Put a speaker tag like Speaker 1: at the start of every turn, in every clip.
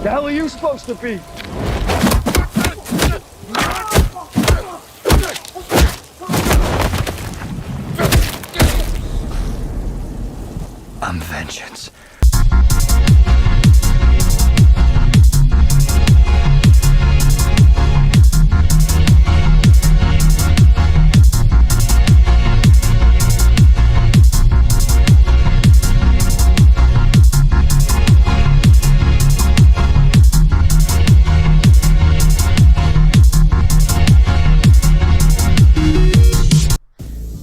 Speaker 1: The hell are you supposed to be? I'm vengeance.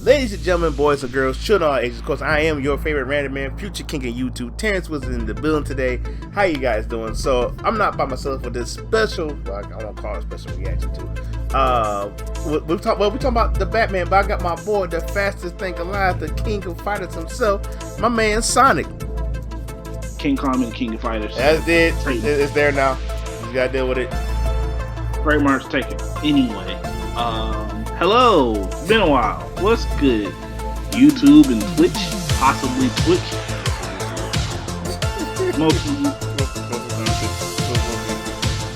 Speaker 2: Ladies and gentlemen, boys and girls, children of all ages, of course, I am your favorite random man, future king of YouTube. Terrence was in the building today. How you guys doing? So, I'm not by myself for this special, well, I won't call it a special reaction to. We're talking about the Batman, but I got my boy, the fastest thing alive, the king of fighters himself, my man Sonic.
Speaker 3: King Kong and King of Fighters.
Speaker 2: That's it. It's there now. You gotta deal with it.
Speaker 3: Trademark's taken. Anyway, hello. Been a while. What's good? YouTube and Twitch, possibly Twitch.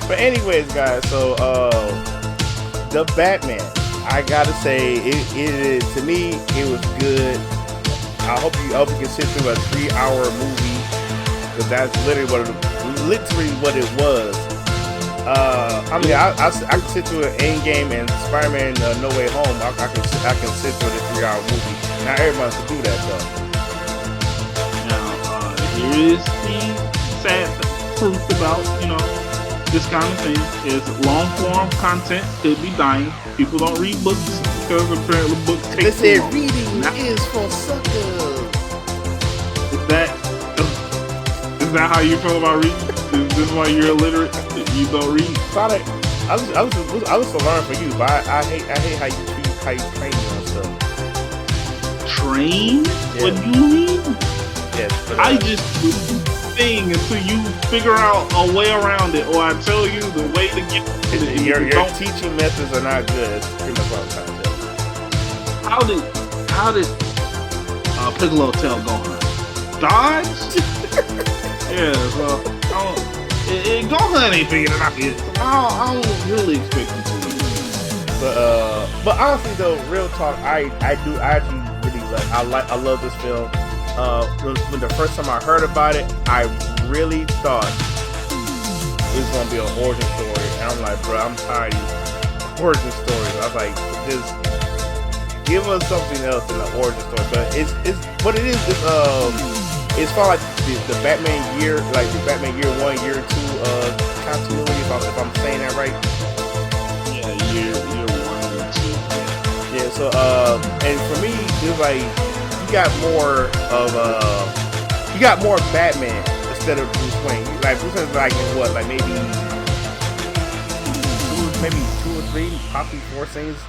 Speaker 2: But anyways, guys, so the Batman, I gotta say, it to me, it was good. I hope you can sit through a 3-hour movie, because that's literally what it was. I mean, I can sit through an Endgame and Spider-Man No Way Home. I can sit through the 3-hour movie. Not everybody can do that though.
Speaker 3: Now, here is the sad truth about this kind of thing: is long form content could be dying. People don't read books because apparently books take.
Speaker 2: They said
Speaker 3: long.
Speaker 2: reading is for suckers.
Speaker 3: Is that how you feel about reading? Is this why you're illiterate? You don't read?
Speaker 2: Sonic, I was to learn for you, but I hate how you train yourself.
Speaker 3: Train?
Speaker 2: Yeah.
Speaker 3: What do you mean?
Speaker 2: Yes, but,
Speaker 3: I just do the thing until you figure out a way around it, or I tell you the way to get it.
Speaker 2: Your teaching methods are not good. That's pretty much what I'm trying to tell you.
Speaker 3: How did Piccolo tell Gohan? Dodge? Yeah, so Gohan ain't figured it out yet. I don't really expect him to.
Speaker 2: But honestly though, real talk, I actually really I love this film. When the first time I heard about it, I really thought it was gonna be an origin story, and I'm like, bro, I'm tired of these origin stories. I was like, just give us something else than an origin story. But it's what it is. It's kind of like the Batman year, like the Batman year 1, year 2 continuity. If I'm saying that right.
Speaker 3: Yeah, year 1 and 2.
Speaker 2: Yeah. So and for me, it's like you got more Batman instead of Bruce Wayne. Like Bruce Wayne's like in what, like maybe 2 or 3, possibly 4 scenes.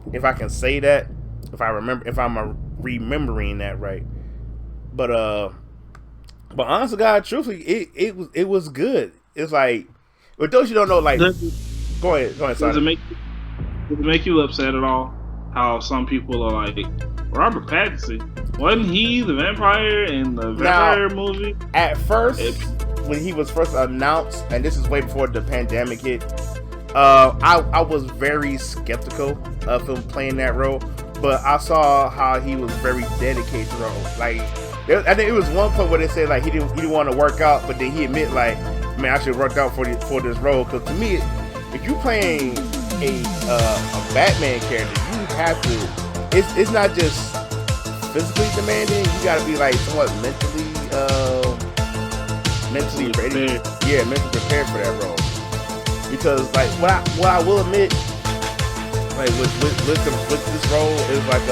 Speaker 2: If I can say that, if I'm remembering that right. But honestly, God, truthfully, it was good. It's like, but those you don't know, like, go ahead,
Speaker 3: Does
Speaker 2: sorry.
Speaker 3: it make you upset at all? How some people are like, Robert Pattinson, wasn't he the vampire in the vampire movie?
Speaker 2: At first, when he was first announced, and this is way before the pandemic hit, I was very skeptical of him playing that role. But I saw how he was very dedicated to the role. Like, I think it was one point where they said like he didn't want to work out, but then he admit like, man, I should work out for this role. Because to me, if you playing a Batman character, you have to. It's not just physically demanding. You got to be like somewhat mentally ready. Yeah, mentally prepared for that role. Because like what I will admit. Like with this role is like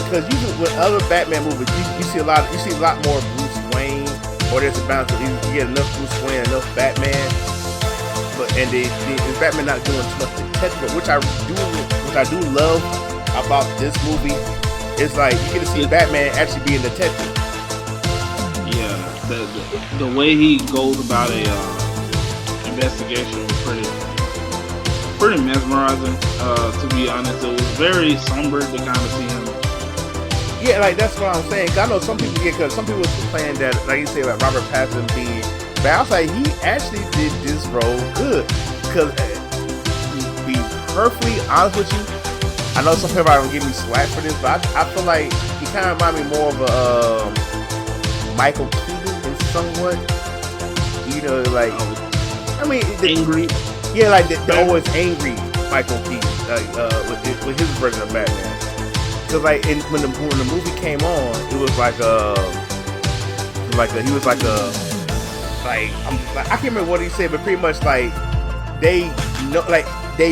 Speaker 2: because usually with other Batman movies you see a lot more Bruce Wayne, or there's a balance. You get enough Bruce Wayne, enough Batman, but the Batman not doing too much detective, which I do love about this movie. It's like you get to see Batman actually being a detective.
Speaker 3: Yeah, the way he goes about a investigation was pretty mesmerizing. To be honest, it was very somber to kind of see him
Speaker 2: Yeah, like that's what I'm saying. 'Cause I know some people get, cause some people was complaining that, like you say, like Robert Pattinson being bad. I was like, he actually did this role good. Cause to be perfectly honest with you, I know some people are gonna give me slack for this, but I feel like he kind of remind me more of a Michael Keaton in somewhat. You know, like I mean,
Speaker 3: Angry.
Speaker 2: yeah, like the always angry Michael Keaton, with his version of Batman. Cause like when the movie came on, it was like he was like I can't remember what he said, but pretty much like they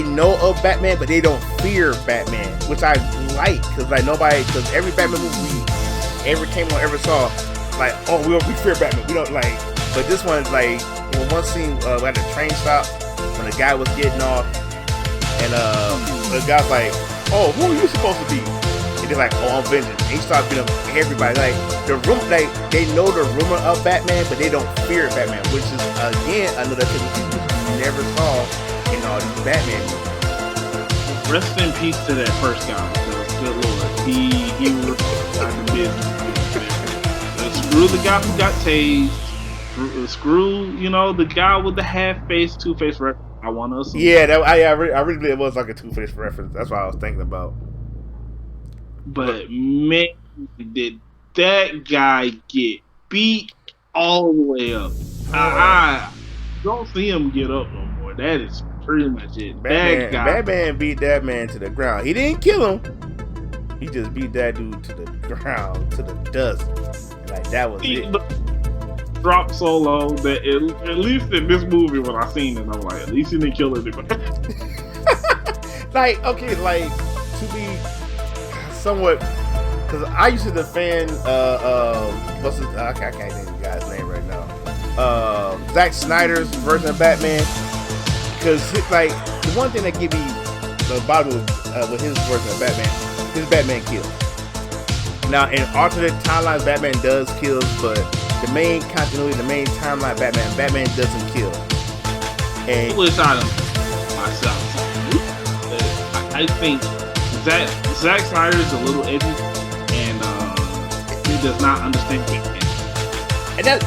Speaker 2: know of Batman, but they don't fear Batman, which I like, cause like cause every Batman movie ever came on, ever saw, like, oh, we fear Batman, we don't like, but this one, like, in one scene at the train stop when the guy was getting off, and the guy's like, oh, who are you supposed to be? And they're like, oh, I'm Vengeance. And he started beating up everybody. Like they know the rumor of Batman, but they don't fear Batman, which is again another thing you never saw in all these Batman movies.
Speaker 3: Rest in peace to that first guy. Because, good lord, he was out the business. Screw the guy who got tased. Screw, the guy with the half-face, two-face reference. I want to assume.
Speaker 2: Yeah, I really believe it was like a two-face reference. That's what I was thinking about.
Speaker 3: But man, did that guy get beat all the way up? I don't see him get up no more. That is pretty much it.
Speaker 2: Batman beat that man to the ground. He didn't kill him. He just beat that dude to the ground, to the dust. And like that was it.
Speaker 3: Dropped so low that at least in this movie when I seen it, I'm like, at least he didn't kill anybody.
Speaker 2: Like, okay, like to be somewhat, because I used to defend what's his, I can't think of the guy's name right now. Zack Snyder's version of Batman, because like the one thing that give me the bottom with his version of Batman, his Batman kills. Now in alternate timelines, Batman does kills, but the main continuity, the main timeline, Batman doesn't kill. And
Speaker 3: I wish I myself. I think Zack Snyder is a little edgy, and he does not understand Batman.
Speaker 2: And that's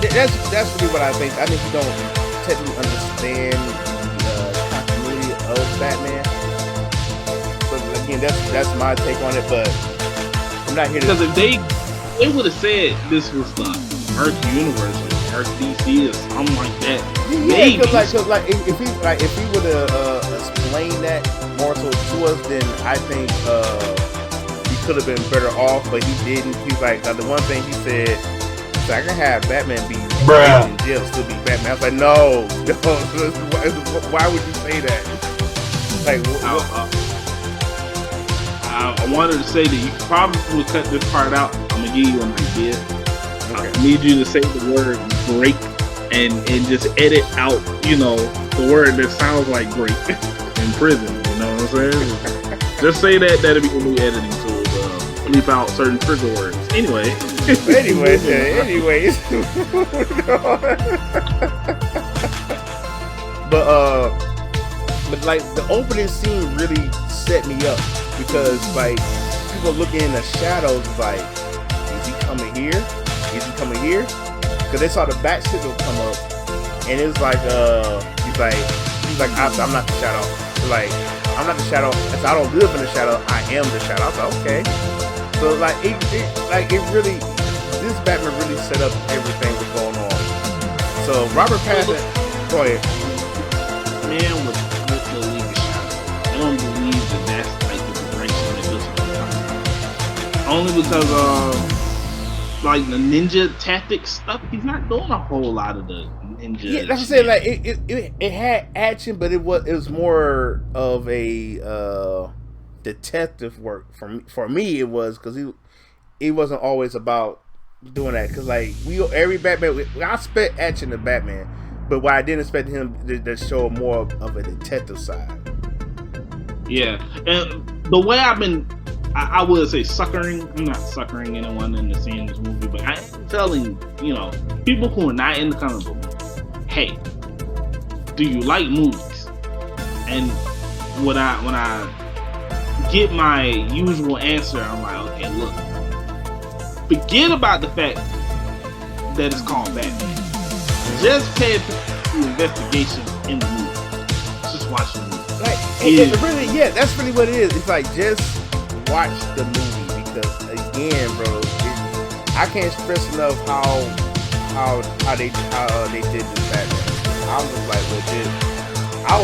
Speaker 2: really what I think. I think he don't technically understand the continuity of Batman. But again, that's my take on it. But I'm not here to.
Speaker 3: Because if they would have said this was the Earth universe or Earth DC or something like that,
Speaker 2: yeah, because like if he would have explained that more so to us, then I think he could have been better off. But he didn't. He's like the one thing he said. I can have Batman be in jail, still be Batman. I was like, no. Why would you say that? Like,
Speaker 3: I wanted to say that you probably would cut this part out. I'm gonna give you an idea. Okay. I need you to say the word "break" and just edit out, the word that sounds like "break" in prison. You know what I'm saying? Just say that. That'll be a new editing tool. Leap out certain trigger words. Anyways,
Speaker 2: but like the opening scene really set me up because like people looking in the shadows like, is he coming here? Is he coming here? Because they saw the bat signal come up, and it was like he's like I'm not the shadow. Like I'm not the shadow. If I don't live in the shadow, I am the shadow. I was like, okay. So like it really, this Batman really set up everything that's going on. So Robert Pattinson, go ahead.
Speaker 3: Man, with the League of Shadows, I don't believe that's like the direction that this was. Only because like the ninja tactics stuff, he's not doing a whole lot of the ninja.
Speaker 2: Yeah, that's what I'm saying. Like it had action, but it was more of a detective work for me. It was because he wasn't always about doing that, because like every Batman, I expect action in Batman, but what I didn't expect him to show more of a detective side. Yeah,
Speaker 3: and the way I would say suckering. I'm not suckering anyone into seeing this movie, but I am telling people who are not in the comic book, hey, do you like movies? And when I get my usual answer, I'm like, okay, look, Forget about the fact that it's called Batman. Just pay attention to the investigation in the movie. Just watch the movie.
Speaker 2: Like, it really, yeah, that's really what it is. It's like, just watch the movie, because again, bro, I can't stress enough how they did this Batman. I was like legit. I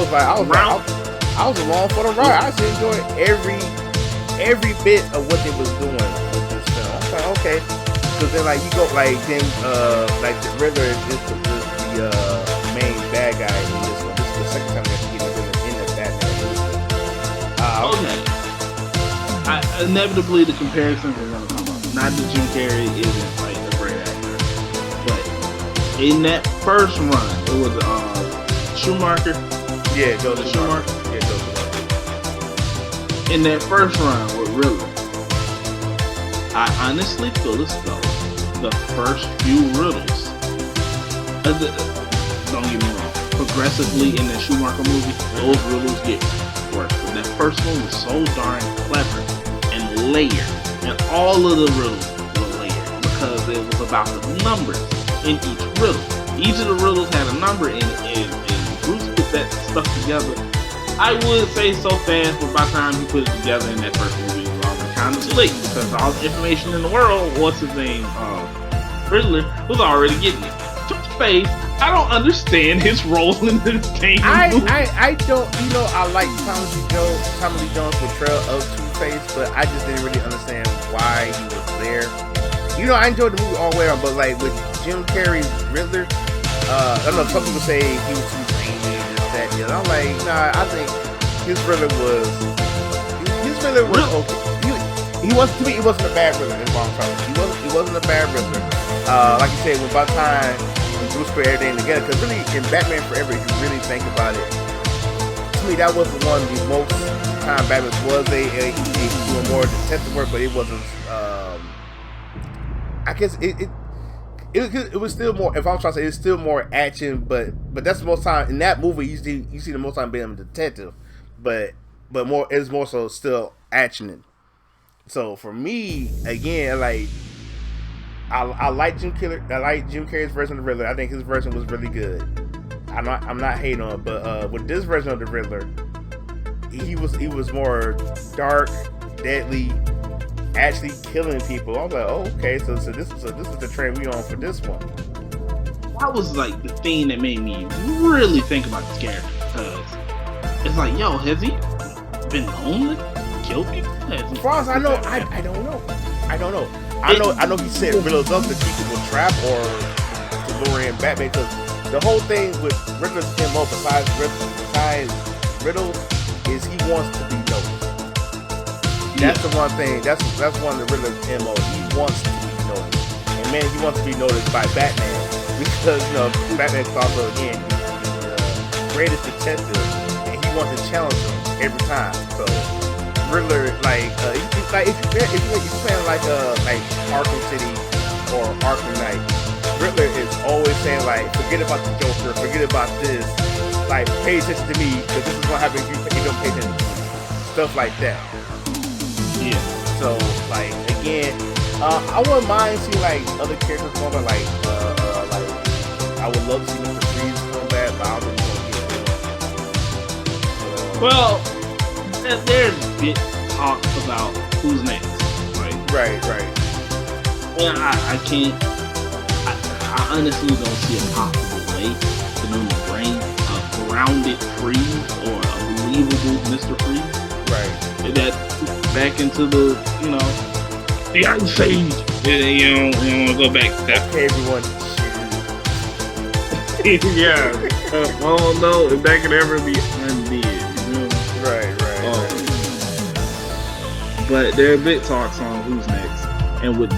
Speaker 2: was along for the ride. I actually enjoyed every bit of what they was doing with this film. I was like, okay, because then like you go like like the Riddler is the main bad guy in this one. This is the second time we have to get in the Batman movie.
Speaker 3: Okay. Inevitably, the comparisons are gonna come up. Not that Jim Carrey isn't like a great actor, but in that first run, it was Schumacher.
Speaker 2: Yeah, Joe
Speaker 3: Schumacher.
Speaker 2: Yeah, Joe Schumacher.
Speaker 3: In that first run with Riddler, I honestly feel as though the first few riddles, don't get me wrong, progressively in the Schumacher movie, those riddles get worse. But that first one was so darn clever and layered, and all of the riddles were layered because it was about the numbers in each riddle. Each of the riddles had a number in it, and Bruce put that stuff together. I would say so fast, but by the time he put it together in that first movie, it was already kind of too late because all the information in the world, what's his name, Riddler, was already getting it. Two-Face, I don't understand his role in this game.
Speaker 2: I don't, I like Tommy Lee Jones' portrayal of Two-Face, but I just didn't really understand why he was there. I enjoyed the movie all the way around, but like with Jim Carrey's Riddler, I don't know, some people say he was too zany, this, that, and I'm like, nah, I think his Riddler was okay. He wasn't, to me, he wasn't a bad Riddler, that's what I'm trying to say. He wasn't a bad Riddler. Like you said, by the time Bruce put everything together, because really in Batman Forever, if you really think about it, to me that was the one the most time Batman was he doing more detective work, but it wasn't. I guess it was still more. If I'm trying to say, it's still more action, but that's the most time in that movie you see the most time being a detective, but more it's more so still actioning. So for me, again, like. I like Jim Carrey's version of the Riddler. I think his version was really good. I'm not hating on it, but with this version of the Riddler, he was more dark, deadly, actually killing people. I was like, oh, okay, so this is the trend we on for this one.
Speaker 3: That was like the thing that made me really think about this character, because it's like, yo, has he been lonely, killed people?
Speaker 2: As far as I know, I don't know. I know he set riddles up to keep people trapped or to lure in Batman, because the whole thing with Riddler's MO besides riddles is he wants to be noticed. That's the one thing. That's one of the Riddler's MO. He wants to be noticed, and man, he wants to be noticed by Batman because Batman's also again the greatest detective, and he wants to challenge him every time. So. Riddler, if you're playing like Arkham City or Arkham Knight, Riddler is always saying like, forget about the Joker, forget about this, like pay attention to me because this is what happens if you don't pay attention to me. Stuff like that.
Speaker 3: Yeah.
Speaker 2: So like again, I wouldn't mind seeing like other characters come back, like I would love to see Mr. Freeze come back, but I don't think he's gonna get
Speaker 3: well. There's bit talk about who's next, right?
Speaker 2: Right.
Speaker 3: And I can't. I honestly don't see a possible way for them to bring a grounded Freeze or a believable Mr. Freeze.
Speaker 2: Right.
Speaker 3: That back into the Ice Age. You don't want to go back to that.
Speaker 2: Okay, everyone.
Speaker 3: Yeah. I don't know if that could ever be undid.
Speaker 2: Right.
Speaker 3: But there are big talks on who's next, and with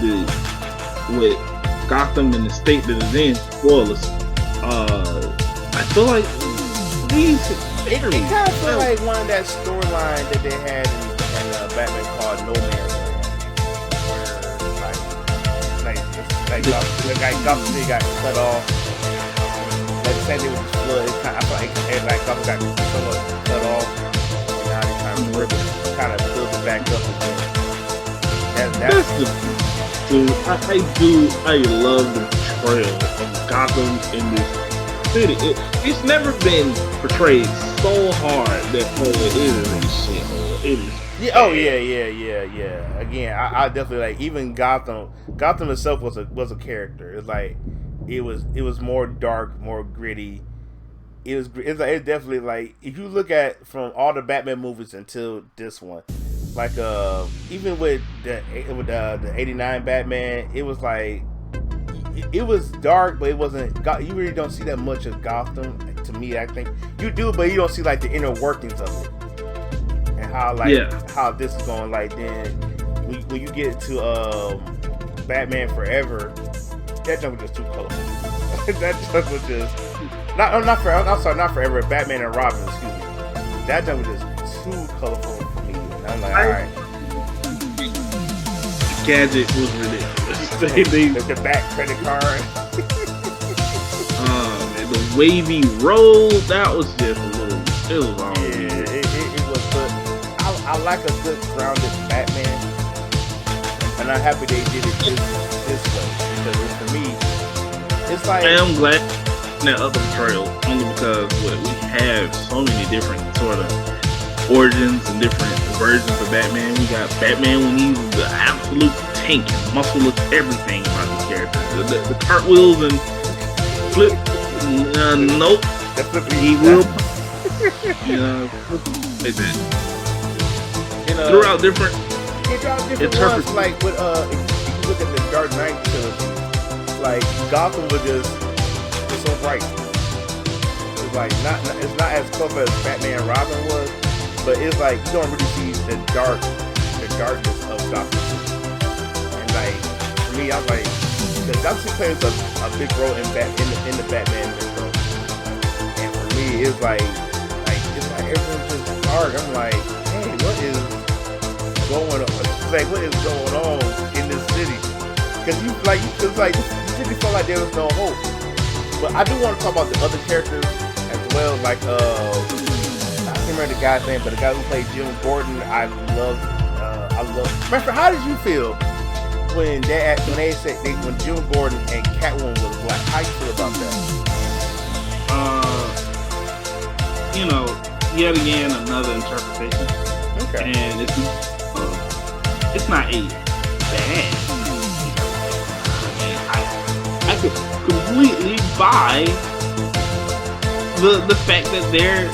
Speaker 3: Gotham and the state that it's in, spoilers. I feel like these.
Speaker 2: It kind of feel like one of that storyline that they had in Batman called No Man's Land, where Gotham City got cut off. Like the same thing with the flood. I feel like Gotham got somewhat cut off. Now they kind of build it back up again.
Speaker 3: Dude, I love the portrayal of Gotham in this city. It's never been portrayed so hard that it is a shithole. It is.
Speaker 2: Yeah. Oh yeah. Again, I definitely like even Gotham. Gotham itself was a character. It's like it was more dark, more gritty. It's definitely like if you look at from all the Batman movies until this one, like even with the '89 Batman, it was like it was dark, but it wasn't. You really don't see that much of Gotham. To me, I think you do, but you don't see like the inner workings of it and how how this is going. Like then when you get to Batman Forever, that junk was just too colorful. That junk was just not Forever. Batman and Robin, excuse me. That junk was just too colorful for me. And I'm like, all right.
Speaker 3: Gadget was ridiculous.
Speaker 2: The back credit card.
Speaker 3: And the wavy roll, that was just a little. It was all.
Speaker 2: Yeah, it was. But I like a good grounded Batman, and I'm happy they did it this way because for me, it's like.
Speaker 3: I'm glad that other portrayal only because we have so many different sort of origins and different versions of Batman. We got Batman when he's the absolute tank and muscle of everything about this character. The cartwheels and flip. Nope. He will. Throughout different
Speaker 2: ones, like with if you look at the Dark Knight trilogy, like Gotham was just so bright. It's like it's not as close as Batman and Robin was, but it's like you don't really see the darkness of Gotham. And like for me, I'm like, because Gotham plays a big role in the Batman mythos. And for me, it's like everything's just dark. I'm like, hey, what is going on? Like, what is going on in this city? Because you really felt like there was no hope. But I do want to talk about the other characters as well. Like, I can't remember the guy's name, but the guy who played Jim Gordon, I love. Remember, how did you feel when they said when Jim Gordon and Catwoman was black? How you feel about that?
Speaker 3: Yet again, another interpretation.
Speaker 2: Okay.
Speaker 3: And it's not a bad. I could completely buy the fact that they're,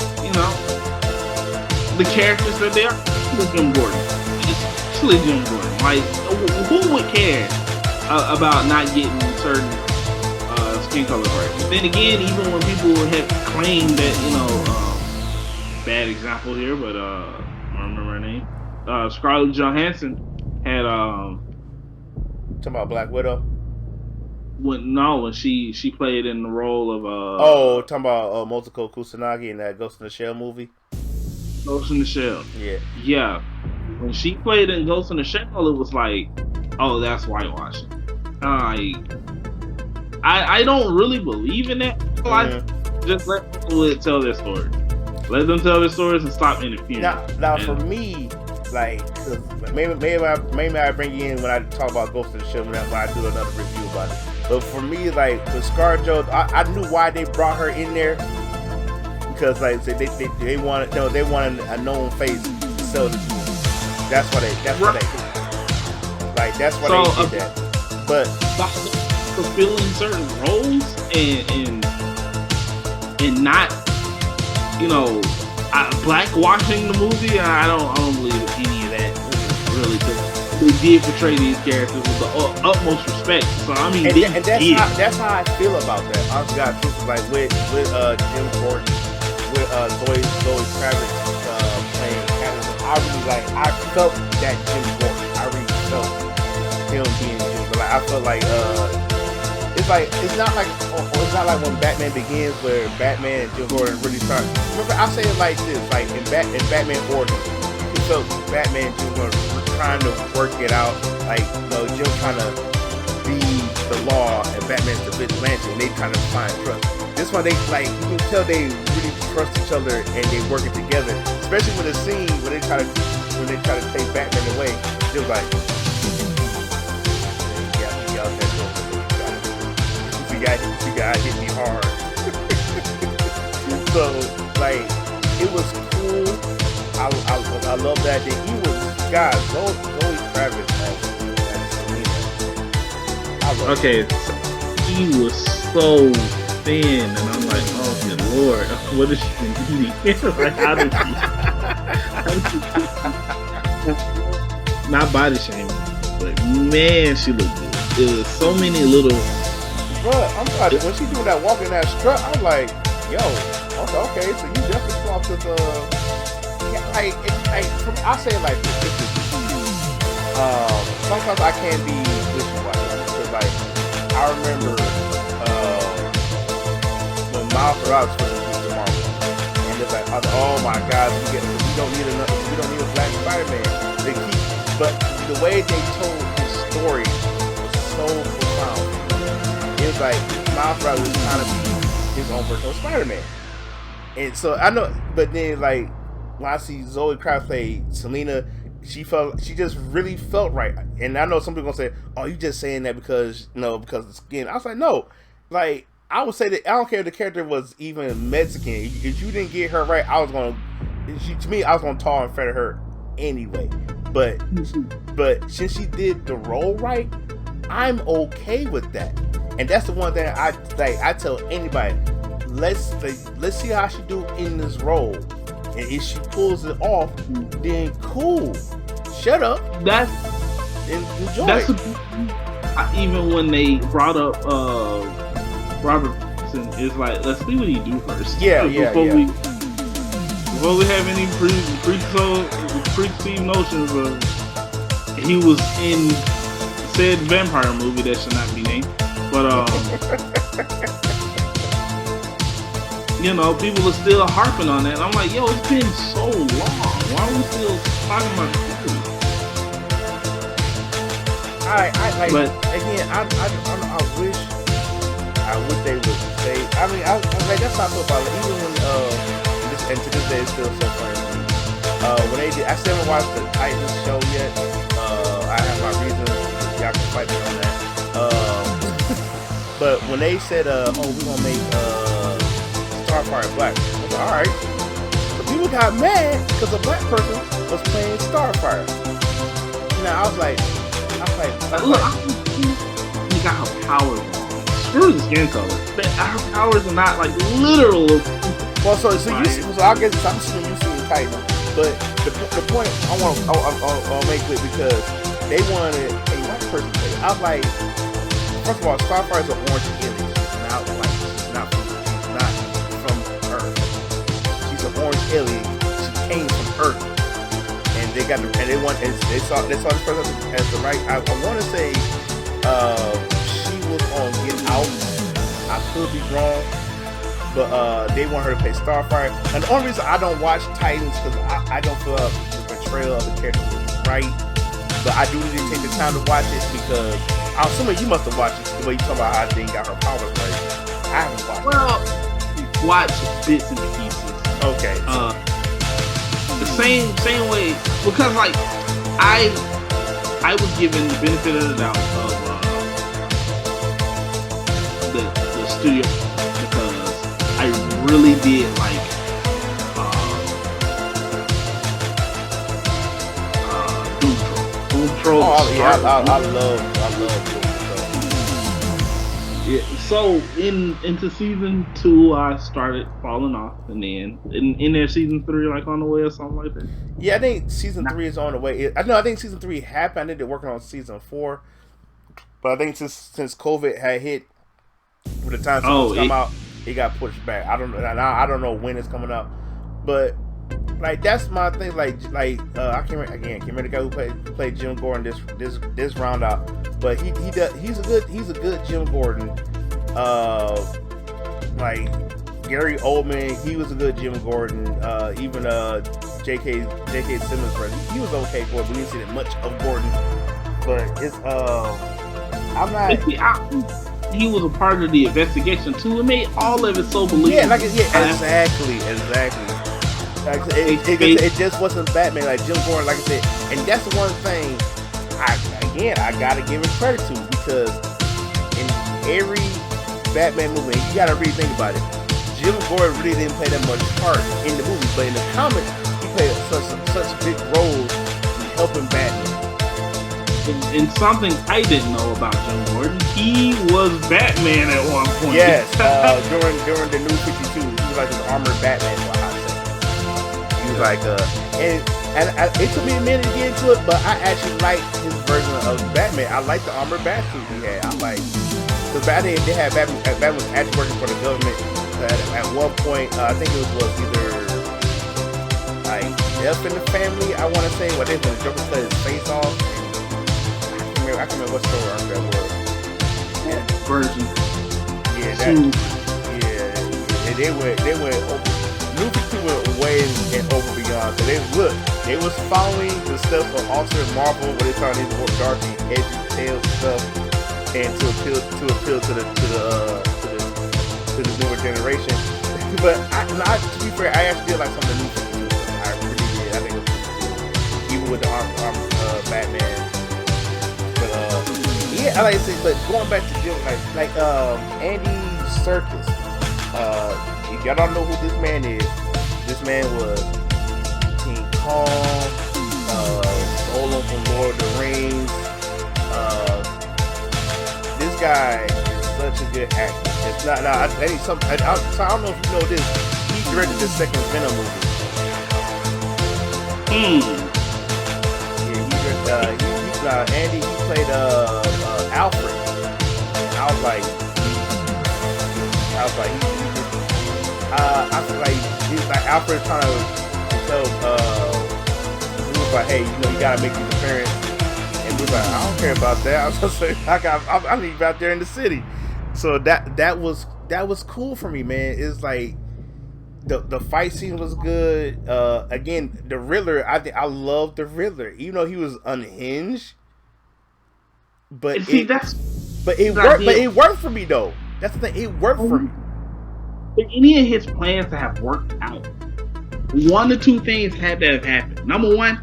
Speaker 3: the characters that they are. Jim Gordon. Especially Jim Gordon. Like, who would care about not getting certain skin colors right? But then again, even when people have claimed that, bad example here, but I don't remember her name. Scarlett Johansson had
Speaker 2: talking about Black Widow.
Speaker 3: When she played in the role of
Speaker 2: talking about Motoko Kusanagi in that Ghost in the Shell movie.
Speaker 3: Ghost in the Shell.
Speaker 2: Yeah.
Speaker 3: When she played in Ghost in the Shell, it was like, oh, that's whitewashing. I don't really believe in that. Just let people tell their story. Let them tell their stories and stop interfering.
Speaker 2: Now for me, like, cause maybe I bring you in when I talk about Ghost in the Shell when I do another review about it. But for me, like with ScarJo, I knew why they brought her in there because, like, they wanted a known face to sell this movie. That's why they did that. But
Speaker 3: fulfilling certain roles and not, blackwashing the movie. I don't believe any of that. Really, they did portray these characters with the utmost respect. So I mean,
Speaker 2: that's how I feel about that. Honestly, God, truth, like with Jim Gordon, with Zoe Kravitz playing Catwoman. I felt that Jim Gordon. I really felt him being Jim. But I felt like it's not like when Batman Begins where Batman and Jim Gordon really start. Remember, I say it like this: like in Batman Origins, you felt Batman and Jim Gordon trying to work it out. Like, Jim trying to be the law and Batman's the vigilante, and they kind of find trust. This one, they you can tell they really trust each other and they working together. Especially with the scene when they try to take Batman away. Jim's like, got hit me hard. So like it was cool. I love that. Then he was God. Zoe Kravitz as Selena. I love
Speaker 3: Okay, he was so thin, and I'm like, oh good lord, what is she been eating? Like, how did she? Not body shaming, but man, she looked good. There was so many little.
Speaker 2: But I'm sorry, when she doing that walk in that strut, I'm like, yo, okay, so you definitely swapped with I say it like this. Sometimes I can be wishy-washy because like I remember when Miles Morales first introduced to Marvel, and it's like, oh my God, we don't need a Black Spider-Man. But the way they told his story was so profound. It was like Miles Morales was trying to be his own version of Spider-Man, and so I know. But then like when I see Zoe Kravitz play Selena, she just really felt right. And I know some people gonna say, "Oh, you just saying that because because of the skin." I was like, no, like I would say that I don't care if the character was even Mexican. If you didn't get her right, I was gonna tar and feather her anyway. But since she did the role right, I'm okay with that. And that's the one thing I tell anybody. Let's see how she do in this role. And if she pulls it off, then cool. Shut up. Enjoy it.
Speaker 3: Even when they brought up Robert Pattinson, it's like, let's see what he do first. Before we have any preconceived notions of he was in said vampire movie that should not be named. But people are still harping on that. And I'm like, yo, it's been so long. Why are we still talking about this?
Speaker 2: But again, I wish they would say. I mean, that's how I feel about it. Even when to this day, it's still so funny. When they did, I still haven't watched the Titans show yet. I have my reasons. Y'all can fight me on that. But when they said, we're gonna make Starfire black, I was like, all right. But people got mad because a black person was playing Starfire. Now I was like,
Speaker 3: look, you got her powers wrong. Screw the skin color. Her powers are not like literal.
Speaker 2: Well, so I guess I'm assuming you see the Titan. But the point I want to make clear because they wanted a white person to play it. I was like, first of all, Starfire is an orange alien. She's not white. She's not from Earth. She's an orange alien. She came from Earth, and they saw this person as the right. I want to say she was on Get Out. I could be wrong. But they want her to play Starfire. And the only reason I don't watch Titans because I don't feel the portrayal of the character was right. But I do need to take the time to watch it because I'm assuming you must have watched it the way you talk about how they got her powers right. I haven't watched it.
Speaker 3: Well, watch bits and pieces.
Speaker 2: Okay.
Speaker 3: The same way because like I was given the benefit of the doubt of the studio because I really did like Doom Patrol.
Speaker 2: Oh yeah, I love Doom Patrol.
Speaker 3: Yeah, so into season 2 I started falling off, and then in there season 3 like on the way or something like that.
Speaker 2: Yeah, I think season 3 is on the way. I think season 3 happened. I think they're working on season 4, but I think since COVID had hit, with the time it's come out, it got pushed back. I don't know when it's coming out, but like that's my thing. Like I can't remember the guy who played Jim Gordon this round out, but he's a good Jim Gordon. Like Gary Oldman, he was a good Jim Gordon. Even J.K. Simmons, brother, he was okay for it, but we didn't see that much of Gordon. But it's I'm not.
Speaker 3: He was a part of the investigation too. It made all of it so believable.
Speaker 2: Yeah, exactly. It just wasn't Batman like Jim Gordon, like I said, and that's the one thing I gotta give him credit to because in every Batman movie, you gotta really think about it. Jim Gordon really didn't play that much part in the movie, but in the comics, he played such big roles in helping Batman.
Speaker 3: And something I didn't know about Jim Gordon, he was Batman at one point.
Speaker 2: Yes, during the New 52, he was like this armored Batman. He was like, and it took me a minute to get into it, but I actually liked his version of Batman. I like the armored bat suit he had. I like, because Batman, they had Batman was actually working for the government. At one point, I think it was either like Death in the Family, I want to say, when the Joker cut his face off. I can't remember what story arc that was.
Speaker 3: Version.
Speaker 2: Yeah, and they went over. New 52 went way and over beyond. So they was following the stuff of Alternate Marvel, where they started to more dark and edgy tales and stuff, and to appeal to the newer generation. But to be fair, I actually did like some of the New 52 stuff. I really did. I think it was cool. Even with the Batman. But yeah, I like to say. But going back to Jim, like Andy Serkis. If y'all don't know who this man is, this man was King Kong, Solo from Lord of the Rings. This guy is such a good actor. It's not. I don't know if you know this. He directed the second Venom movie. Yeah, Andy. He played Alfred. And I was like, I feel like he's like Alfred trying to tell he was like, hey, you gotta make these appearances. And we was like, I don't care about that. I was just like, I need you out there in the city. So that was cool for me, man. It's like the fight scene was good. Again, the Riddler, I loved the Riddler, even though he was unhinged. But it worked for me though. That's the thing. It worked for me.
Speaker 3: But any of his plans to have worked out, one or two things had to have happened. Number one,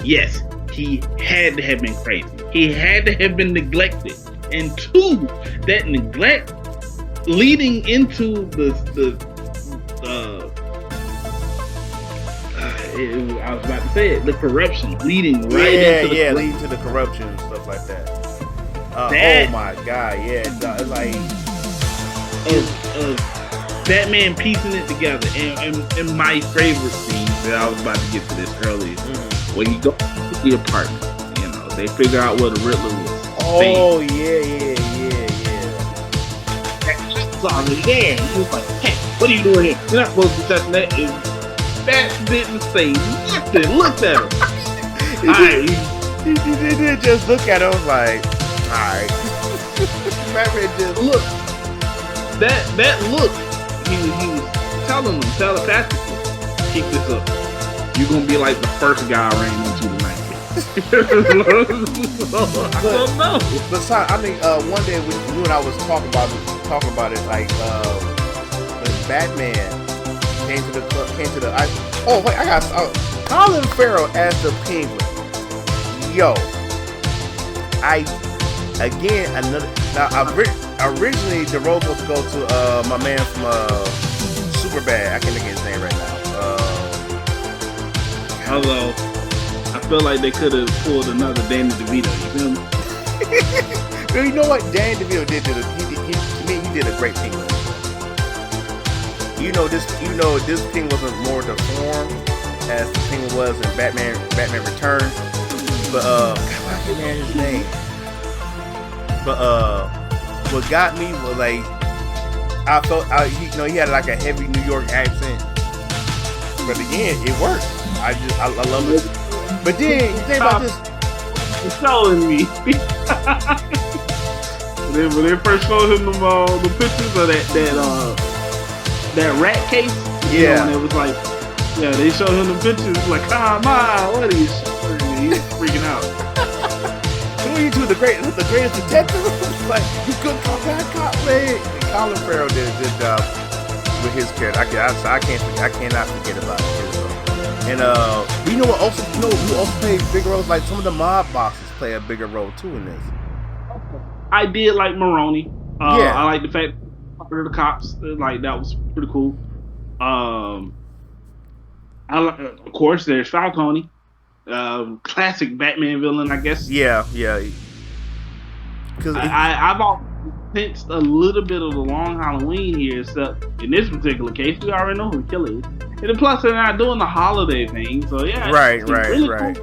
Speaker 3: yes, he had to have been crazy. He had to have been neglected. And two, that neglect leading into I was about to say it, the corruption leading
Speaker 2: leading to the corruption and stuff like that. Oh my god, yeah, like
Speaker 3: Batman piecing it together, and my favorite scene that I was about to get to this earlier, when you go to the apartment, they figure out where the Riddler was.
Speaker 2: Oh
Speaker 3: staying.
Speaker 2: yeah.
Speaker 3: That there. He was like, "Hey, what are you doing here? You're not supposed to be touching that." And Bat didn't say nothing. Looked at him.
Speaker 2: He did just look at him like, alright. Batman just
Speaker 3: look. That look. He was telling them telepathically, keep this up. You're gonna be like the first guy I ran into tonight. I don't know.
Speaker 2: But I mean, one day you and I was talking about it, like when Batman came to the I got Colin Farrell as the Penguin. Yo, originally the role was to go to my man from Superbad. I can't think of his name right now.
Speaker 3: Although I feel like they could have pulled another Danny DeVito. You feel me?
Speaker 2: Well, you know what Danny DeVito did? To me, he did a great Penguin. This Penguin wasn't more deformed as the Penguin was in Batman Returns. But I can't remember his name. But what got me was like I felt he had like a heavy New York accent. But again, it worked. I love it. But then you think about this.
Speaker 3: You're showing me. When they first showed him the pictures of that rat case, and it was like, they showed him the pictures like, what are you showing me? He's freaking out.
Speaker 2: Who are you two, the greatest detective? Like, you couldn't call that cop, man. And Colin Farrell did a good job with his character. I cannot forget about it. And you know what? Also, who also plays bigger roles? Like some of the mob bosses play a bigger role too in this.
Speaker 3: I did like Maroni. I like the fact for the cops. Like that was pretty cool. Of course, there's Falcone, classic Batman villain, I guess.
Speaker 2: Yeah. Because
Speaker 3: I've all sensed a little bit of the Long Halloween here, except in this particular case, we already know who the killer is. And then plus, they're not doing the holiday thing, so yeah.
Speaker 2: Right.
Speaker 3: Really cool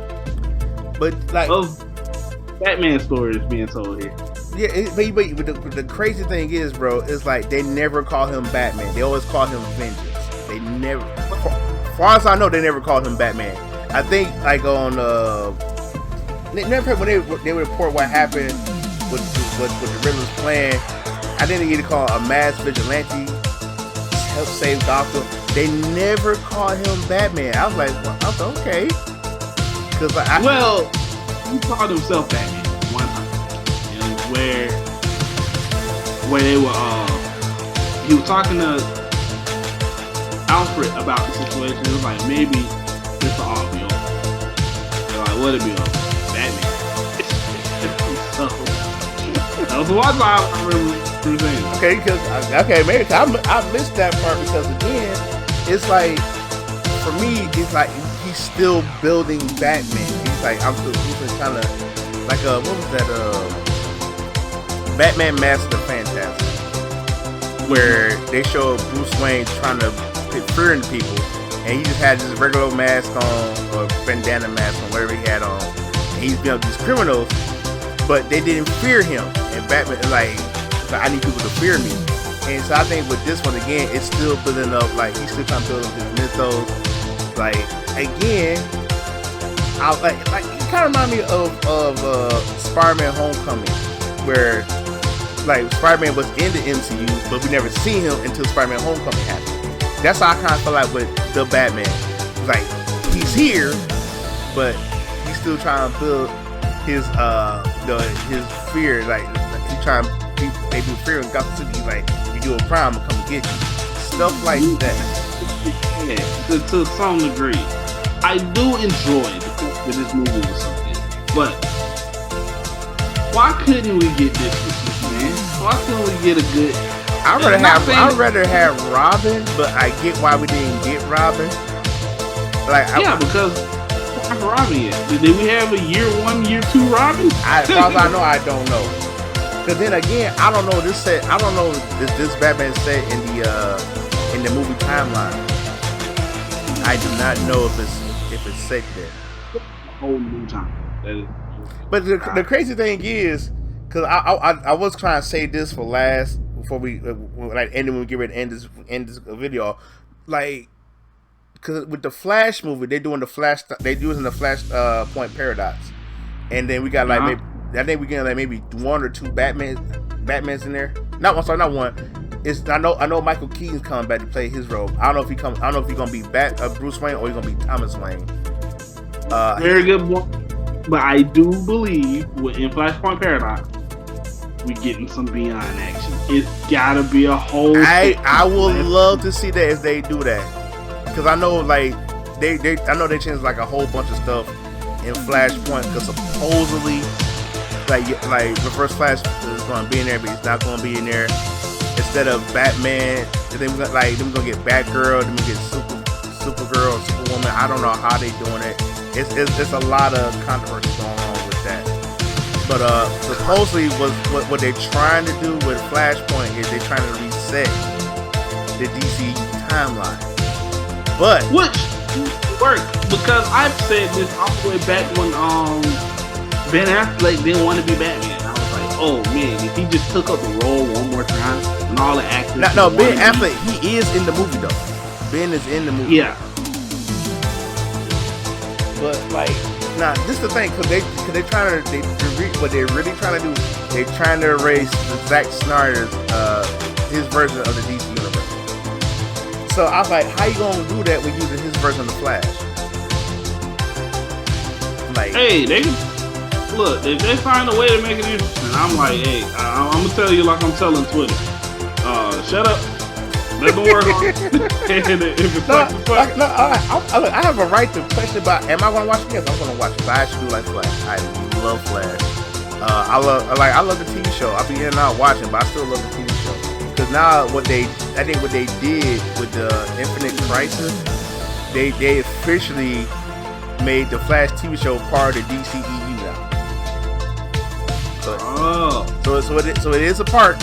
Speaker 2: But like,
Speaker 3: of Batman stories being told here.
Speaker 2: yeah, but the crazy thing is, bro, is like they never call him Batman. They always call him Vengeance. They never, as far as I know, they never called him Batman. I think like on when they report what happened with the Riddler's plan, I think they either call a mass vigilante help save Gotham. They never call him Batman. I was like, okay, because
Speaker 3: He called himself Batman one time, and where they were, he was talking to Alfred about the situation. It was like, maybe this will all be over. They're like, what'd it be over? Batman. So, that was the one time I remember saying.
Speaker 2: Maybe I missed that part because again, it's like for me, it's like he's still building Batman. He's like he's trying to like what was that Batman Mask of the Phantasm, where they show Bruce Wayne trying to put fear into people, and he just had this regular mask on or bandana mask on, whatever he had on, and he's being these criminals, but they didn't fear him. And Batman like I need people to fear me. And so I think with this one again, it's still building up. Like he's still trying to build up his mythos. Like again, like it kind of remind me of Spider-Man: Homecoming, where like Spider-Man was in the MCU, but we never seen him until Spider-Man: Homecoming happened. That's how I kind of feel like with the Batman. Like he's here, but he's still trying to build his fear. Like he's trying to be fear in Gotham City. Like you do a crime, I'll come get you. Stuff like that.
Speaker 3: Yeah, to some degree, I do enjoy the fact that this movie was so good. But why couldn't we get this with man? Why couldn't we get a good?
Speaker 2: I'd rather have Robin, but I get why we didn't get Robin.
Speaker 3: Because why Robin yet? Did we have a year 1, year 2 Robin?
Speaker 2: As far as I know, I don't know. Because then again, I don't know this Batman set in the movie timeline. I do not know if it's set there.
Speaker 3: A whole new time.
Speaker 2: But the crazy thing is, because I was trying to say this for last before we ended when we get ready to end this video, like because with the Flash movie they're using the Flash Point paradox, and then we got like maybe, I think we get like maybe 1 or 2 Batmans in there. Not one. I know Michael Keaton's coming back to play his role. I don't know if he's gonna be Bruce Wayne or he's gonna be Thomas Wayne.
Speaker 3: Very good point. But I do believe in Flashpoint Paradox, we getting some Beyond action. It's gotta be a whole.
Speaker 2: I would love to see that if they do that, because I know like they they changed like a whole bunch of stuff in Flashpoint, because supposedly like Reverse Flash is gonna be in there, but he's not gonna be in there. Instead of Batman, then we're gonna get Batgirl, then we get Supergirl, Superwoman. I don't know how they doing it. It's a lot of controversy going on with that. But supposedly what they're trying to do with Flashpoint is they're trying to reset the DC timeline. But
Speaker 3: which work, because I've said this all the way back when Ben Affleck didn't want to be Batman. I was like, oh man, if he just took up the role one more time and all the actors.
Speaker 2: No, Ben Affleck, he is in the movie though. Ben is in the movie.
Speaker 3: Yeah.
Speaker 2: But like, nah, this is the thing, because they're trying to what they're really trying to do. They're trying to erase Zack Snyder's his version of the DC universe. So I was like, how you gonna do that when using his version of the Flash? Like,
Speaker 3: hey, look, if they find a way to make it interesting, I'm like, hey, I'm gonna tell you like I'm telling Twitter. Shut up. Let them work on it.
Speaker 2: I have a right to question about, am I gonna watch it? Yes, I'm gonna watch it. I actually do like Flash. I love Flash. I love the TV show. I'll be in and out watching, but I still love the TV show. because now I think what they did with the Infinite Crisis, they officially made the Flash TV show part of the DCEU now. So it is a part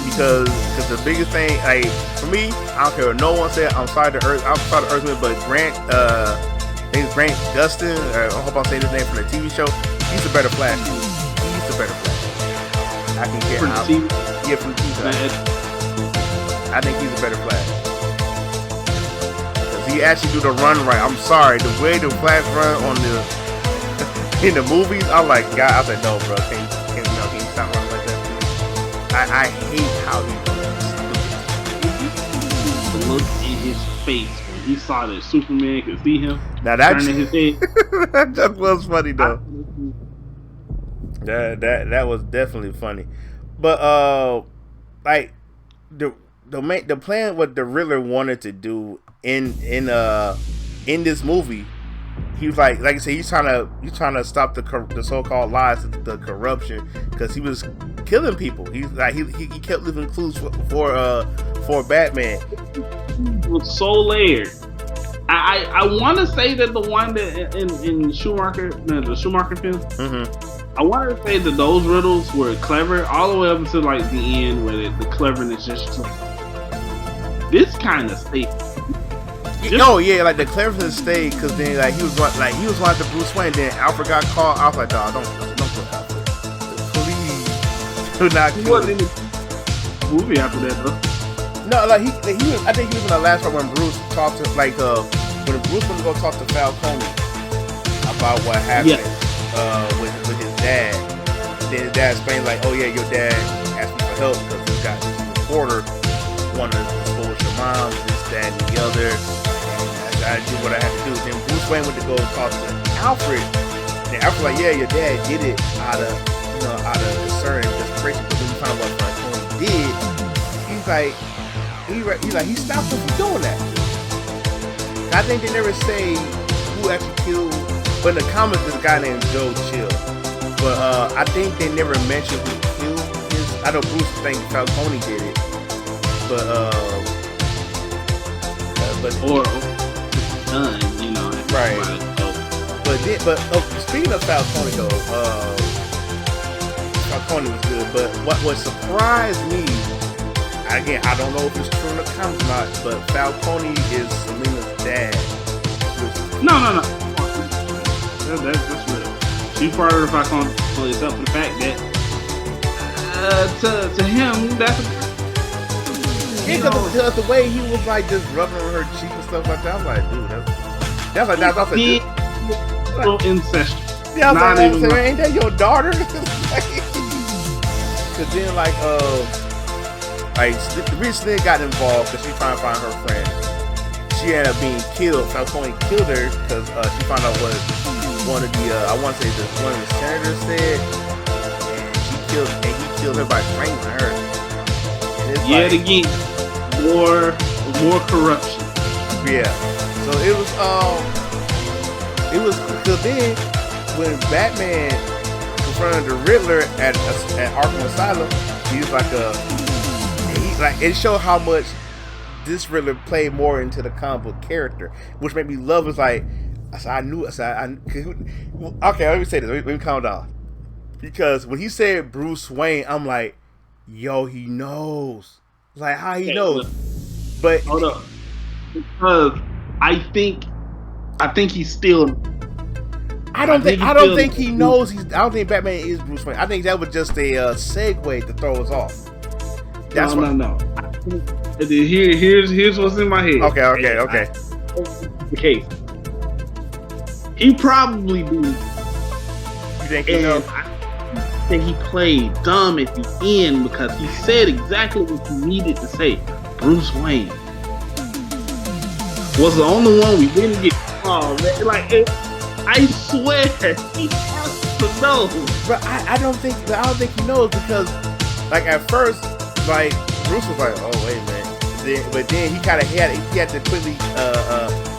Speaker 2: because the biggest thing, like for me, I don't care what no one said. I'm sorry to Earthman, but Grant Gustin, I hope I'm saying his name from the TV show. He's a better Flash. He's a better Flash. I can get
Speaker 3: from the TV.
Speaker 2: Yeah, from the TV. I think he's a better Flash. Cause he actually do the run right. I'm sorry, the way the Flash run on in the movies, I'm like, God, I said no, bro. Can you stop running like that? I hate how he does.
Speaker 3: The look in his face when he saw that Superman could see him.
Speaker 2: Now that
Speaker 3: turning his head.
Speaker 2: that was funny though. That was definitely funny. But like the plan what the Riddler wanted to do in this movie, he was like I said, he's trying to stop the so-called lies, the corruption, because he was killing people. He's like he kept leaving clues for Batman.
Speaker 3: It was so layered. I want to say that the one that in Schumacher, the Schumacher film, I want to say that those riddles were clever all the way up until like the end, where the cleverness just this kind of stayed.
Speaker 2: Oh yeah, like the cleverness stayed because then like he was watching the Bruce Wayne. Then Alfred got caught. I was like, dog, don't kill Alfred. Please do not kill him. He wasn't in
Speaker 3: the movie after that though.
Speaker 2: No, like he was. I think he was in the last part when Bruce talked to when Bruce went to go talk to Falcone about what happened with his dad. Then his dad explained like, oh yeah, your dad asked me for help because he got this reporter wanted to expose your mom, this, that, and the other. And I did what I had to do. Then Bruce Wayne went to go talk to Alfred. And Alfred like, yeah, your dad did it out of concern and desperation. But when you found out what Falcone did, he's like. He stopped him from doing that. I think they never say who actually killed. But in the comics, this guy named Joe Chill. But I think they never mentioned who killed his. I know Bruce thinks Falcone did it, but
Speaker 3: or done, you know.
Speaker 2: Right. But speaking of Falcone though, Falcone was good. But what surprised me. Again, I don't know if it's true in the comics or not, but Falcone is Selina's dad.
Speaker 3: No. That's real. She's part of the Falcone, except for the fact that to him, that's
Speaker 2: because the way he was like just rubbing on her cheek and stuff like that, I was like, dude, that's like
Speaker 3: incestuous.
Speaker 2: Yeah, I was like, ain't that your daughter? Cause then like the reason they got involved because she's trying to find her friend. She ended up being killed. Falcone killed her because she found out what one of the one of the senators said, and he killed her by strangling her.
Speaker 3: Yet again, more corruption.
Speaker 2: Yeah. So it was because then when Batman confronted the Riddler at Arkham Asylum, he was like it showed how much this Riddler played more into the comic book character, which made me love. Is like okay, let me say this. Let me calm down, because when he said Bruce Wayne, I'm like, yo, he knows. Like how he knows. But
Speaker 3: hold up, because I think he's still.
Speaker 2: I don't think he knows. I don't think Batman is Bruce Wayne. I think that was just a segue to throw us off.
Speaker 3: That's no. Here's what's in my head.
Speaker 2: Okay.
Speaker 3: The case. He probably did.
Speaker 2: You think he knows?
Speaker 3: I think he played dumb at the end because he said exactly what he needed to say. Bruce Wayne was the only one we didn't get. Oh man, like I swear he has to know.
Speaker 2: But I don't think he knows because like at first. Like Bruce was like, "Oh wait, man," but then he had to quickly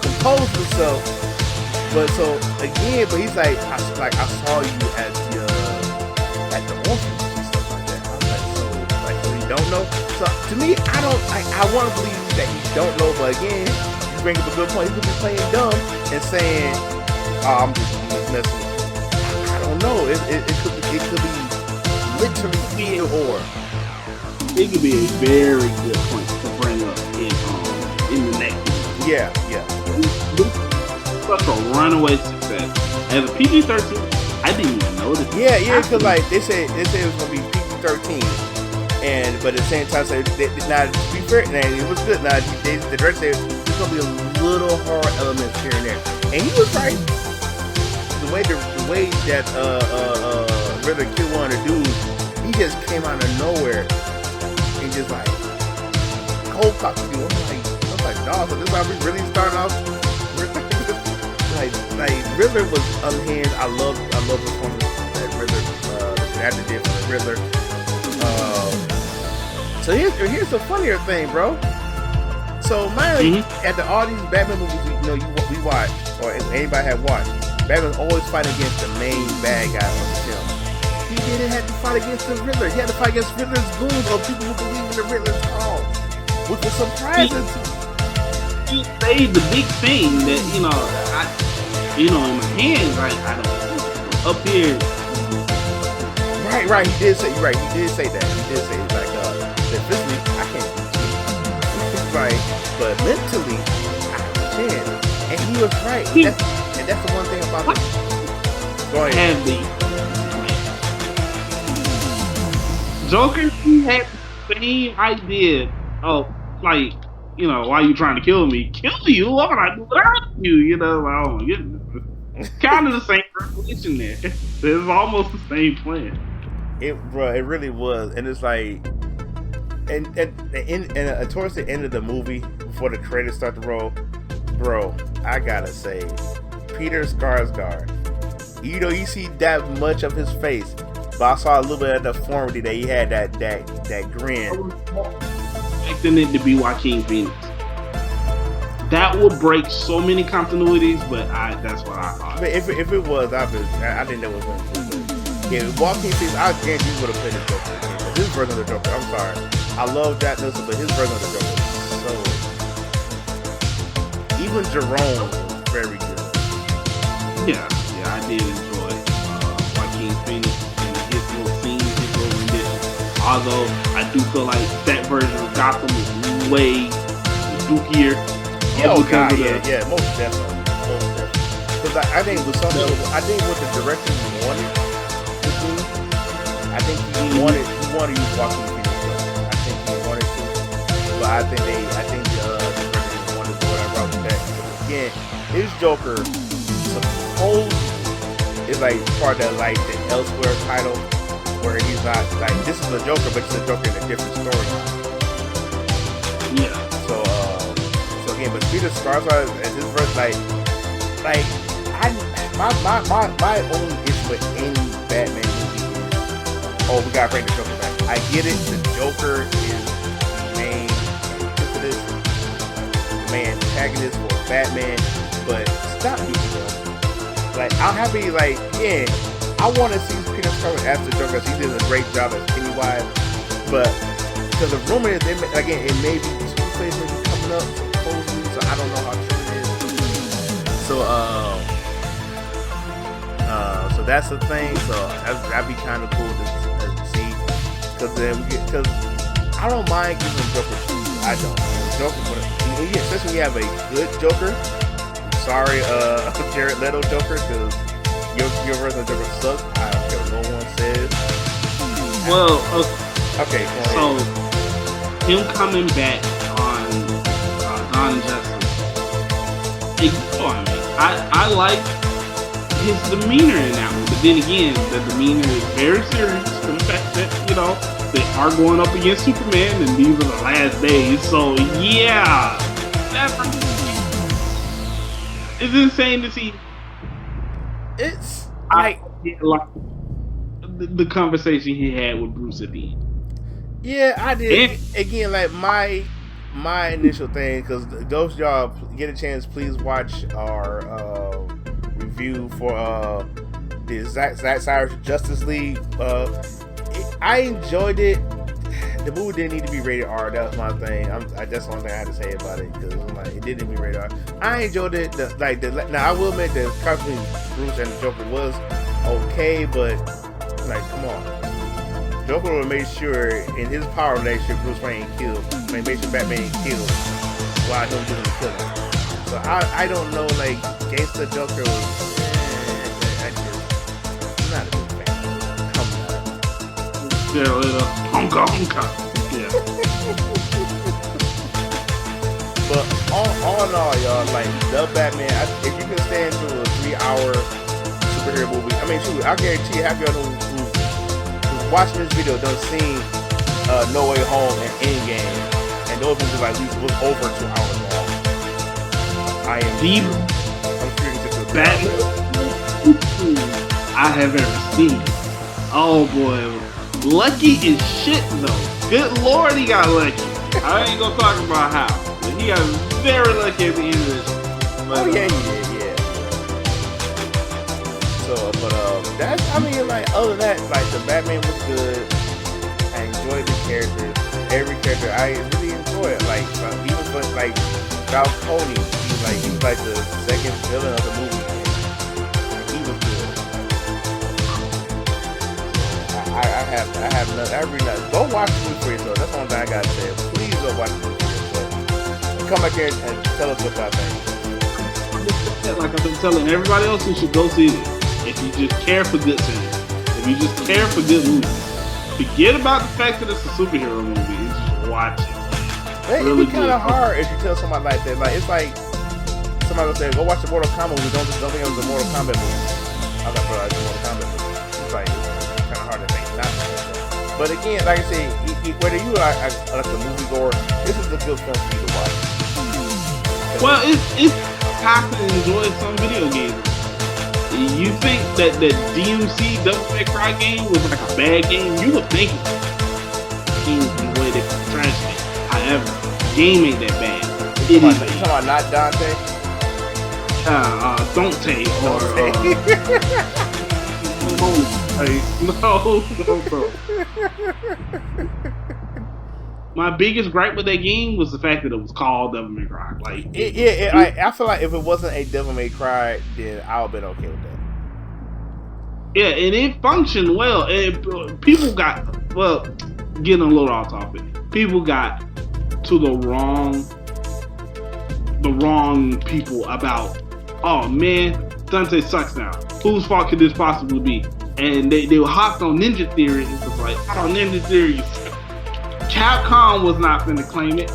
Speaker 2: compose himself. But he's like, I saw you at the orphanage and stuff like that. I was like, so he don't know. So to me, I want to believe that he don't know, but again, you bring up a good point. He could be playing dumb and saying, "Oh, I'm just messing with you." I don't know. It could be literally either or.
Speaker 3: It could be a very good point to bring up in the next one.
Speaker 2: Yeah.
Speaker 3: Such a runaway success. As a PG-13, I didn't even know this.
Speaker 2: Yeah, because like they said it was gonna be PG-13, but at the same time, now to be fair, now it was good. Now the director said there's gonna be a little horror elements here and there, and he was right. The way that Riddler killed one of the dudes, he just came out of nowhere and just like cold cocked the dude. I'm like, dog, so this is how we really starting off. Like Riddler was unhinged. I love the performance that Riddler the actor did for the Riddler. So here's the funnier thing, bro. So after all these Batman movies, we watch, or anybody have watched, Batman's always fighting against the main bad guy of the film. He didn't have to fight against the Riddler. He had to fight against Riddler's goons or people who believe in the Riddler's cause, which was surprising to me.
Speaker 3: He saved the big thing that, in my hands, I don't up here.
Speaker 2: Right. He did say that. He did say like, physically, I can't beat you. Right. But mentally, I can. And he was right. That's the one thing about it. Go ahead.
Speaker 3: Joker, he had the same idea of, like, why you trying to kill me? Kill you? What would I do without you? Like, oh my goodness. Kind of the same revelation there. It's almost the same plan.
Speaker 2: It really was. And it's like, and towards the end of the movie, before the credits start to roll, bro, I gotta say, Peter Skarsgård, you see that much of his face, but I saw a little bit of the deformity that he had, that grin.
Speaker 3: Expecting it to be Joaquin Phoenix. That would break so many continuities, but that's what I thought.
Speaker 2: But if it was, I didn't know it was going to be. Yeah, Joaquin Phoenix, I guarantee you would have played the Joker. His version of the Joker, I'm sorry. I love Jack Nicholson, but his version of the Joker was so... Even Jerome was very good.
Speaker 3: Yeah, I did enjoy Joaquin Phoenix and his little scenes, his little rendition. Although, I do feel like that version of Gotham is way dookier.
Speaker 2: Oh God, yeah, most definitely. Because I think with something, I think what the director wanted to do, I think he wanted to use Joaquin Phoenix. I think he wanted to, but I think the director wanted to do whatever with that. Again, his Joker is like part of like the Elsewhere title, where he's not like this is a Joker, but it's a Joker in a different storyline.
Speaker 3: Yeah.
Speaker 2: So again, but Peter Skarsgård and his verse, my only issue with any Batman movie is, we gotta bring the Joker back. I get it, the Joker is the main antithesis, the main antagonist for Batman, but stop using him. Like, I'm happy, I want to see Peter Skarsgård as the Joker, because he did a great job as Pennywise, but because the rumor is, it may be Two-Face may be coming up, supposedly, so I don't know how true it is. So that's the thing. So that'd be kind of cool to see, because I don't mind giving him Joker shoes. I don't. Joker, especially when you have a good Joker. Sorry, Jared Leto Joker, because your version of Joker sucks. I don't care what no one says.
Speaker 3: Well,
Speaker 2: okay.
Speaker 3: So him coming back on Dawn of Justice, ignore me. I like his demeanor in that one, but then again, the demeanor is very serious for the fact that they are going up against Superman, and these are the last days. So yeah, it's insane to see.
Speaker 2: It's
Speaker 3: like the conversation he had with Bruce at the end.
Speaker 2: Yeah, I did. Again, like my initial thing, because those of y'all get a chance, please watch our review for the Zack Snyder's Justice League. I enjoyed it. the movie didn't need to be rated R. That was my thing. That's the only thing I had to say about it because like it didn't need to be rated R. I enjoyed it. Now I will admit that Cosby, Bruce, and the Joker was okay, but like, come on. Joker would make sure in his power relationship, Bruce Wayne killed. Make sure Batman killed while him doing the killing. So I don't know. Like, Gangsta Joker was. I'm not a big fan. I'm not.
Speaker 3: Yeah, later. Honka. Yeah.
Speaker 2: But all in all, y'all, like the Batman. If you can stand through a 3-hour superhero movie, I mean, shoot, I guarantee half y'all who's watching this video done seen No Way Home and Endgame, and those movies like these was over 2 hours long. I am
Speaker 3: The
Speaker 2: I'm shooting just a
Speaker 3: Batman I have ever seen. Oh boy, lucky as shit though. Good lord, he got lucky. I ain't gonna talk about how, but he got very lucky at the end of this. But,
Speaker 2: Oh yeah. So, but that's, I mean, like, other than that, like, the Batman was good. I enjoyed the characters. Every character, I really enjoy it. Like, even for, like, Falcone, he was like the second villain of the movie. And he was good. I have nothing. Go watch the movie for yourself. That's the only thing I gotta say. Please go watch the movie for yourself. And come back here and tell us what y'all think.
Speaker 3: like I've been telling everybody else, you should go see it. If you just care for good things, if you just care for good movies, forget about the fact that it's a superhero movie. Just watch it.
Speaker 2: It'd be kind of hard if you tell somebody like that. Like, it's like somebody will say, "Go watch the Mortal Kombat movie." Don't think it was a Mortal Kombat movie. I was like, "Bro, it's a Mortal Kombat movie." It's like kind of hard to think not to think that. But again, like I say, whether you like a movie goer, this is a good film for you to watch.
Speaker 3: Well, it's time to enjoy some video games. You think that the DMC Devil May Cry game was like a bad game? You would think games the way they trash it. However, game ain't that bad.
Speaker 2: You talking about not Dante?
Speaker 3: Dante or no. My biggest gripe with that game was the fact that it was called Devil May Cry. Like,
Speaker 2: I feel like if it wasn't a Devil May Cry, then I would have been okay with that.
Speaker 3: yeah, and it functioned well. And people got, well, getting a little off topic. People got to the wrong people about, oh man, Dante sucks now. Whose fault could this possibly be? And they hopped on Ninja Theory and was like, oh, Ninja Theory. Capcom was not going to claim it.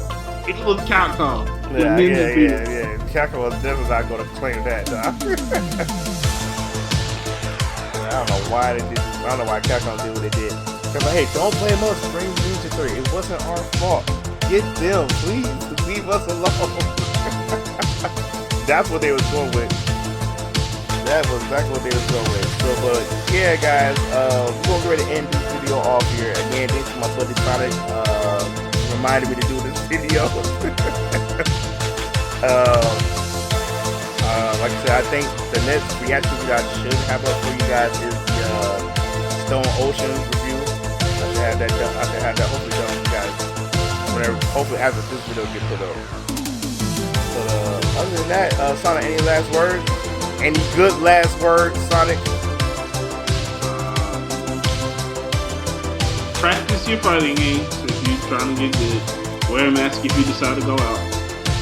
Speaker 3: It was Capcom.
Speaker 2: Yeah. Capcom was definitely not going to claim that. I don't know why they did this. I don't know why Capcom did what they did. They're like, hey, don't blame us for bringing Ninja Theory. It wasn't our fault. Get them, please. Leave us alone. That's what they was going with. That was exactly what they was going with. So, but yeah, guys, we're going to go ahead and end this video off here. Again, thanks to my buddy Sonic. Reminded me to do this video. Like I said, I think the next reaction we guys should have up for you guys is the Stone Ocean review. I should have that hopefully done with you guys. Whenever, hopefully after this video gets put up. But other than that, Sonic, any last words? Any good last words, Sonic?
Speaker 3: Practice your fighting games if you're trying to get good. Wear a mask if you decide to go out.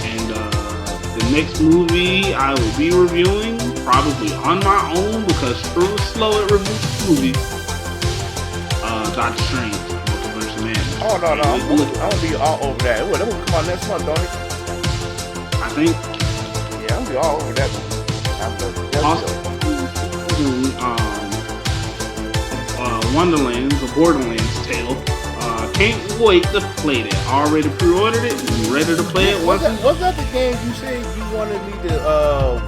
Speaker 3: And the next movie I will be reviewing, probably on my own because Drew is slow at reviewing movies. Doctor Strange, Multiverse of Madness.
Speaker 2: Oh no, I'm gonna be all over that. That will come out next month, don't it?
Speaker 3: I think.
Speaker 2: Yeah, I'm gonna be all over that movie.
Speaker 3: Wonderlands, a Borderlands tale. Can't wait to play that. Already pre-ordered it and ready to play it.
Speaker 2: Was that the game you said you wanted me to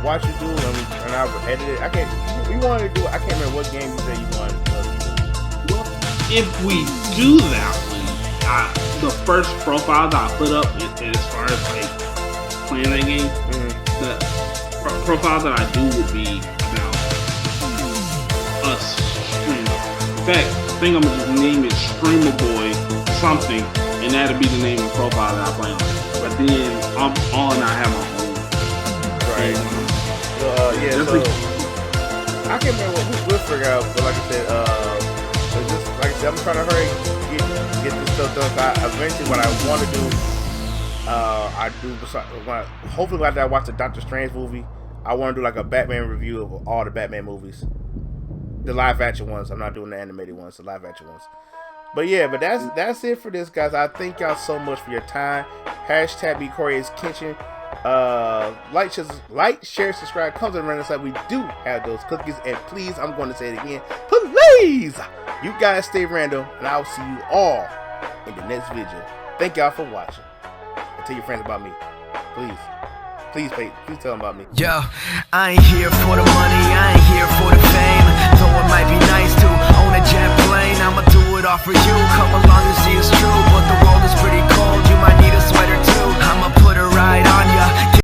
Speaker 2: watch you do and I would edit it? We wanted to do it. I can't remember what game you said you wanted to do.
Speaker 3: Well, if we do that one, the first profile that I put up as far as like playing that game, the profile that I do would be about us streaming. In fact, I think I'm gonna just name it Streamer Boy something, and that'll be the name of the profile that I play on. But then I'm on. I have my own.
Speaker 2: Right. Yeah. So I can't remember what we'll figure out, but like I said, I'm trying to hurry get this stuff done. Eventually, what I want to do, I do. Hopefully, after I watch the Doctor Strange movie, I want to do like a Batman review of all the Batman movies, the live action ones. I'm not doing the animated ones, the live action ones. But yeah, that's it for this, guys. I thank y'all so much for your time. Hashtag Be Corey's Kitchen. Like, share, subscribe. Comes in random side. We do have those cookies, and please, I'm going to say it again. Please, you guys stay random, and I'll see you all in the next video. Thank y'all for watching. And tell your friends about me, please. Please tell them about me.
Speaker 4: Yo, I ain't here for the money, I ain't here for the fame. Though it might be nice to own a jet plane, I'ma do it all for you. Come along and see it's true, but the world is pretty cold. You might need a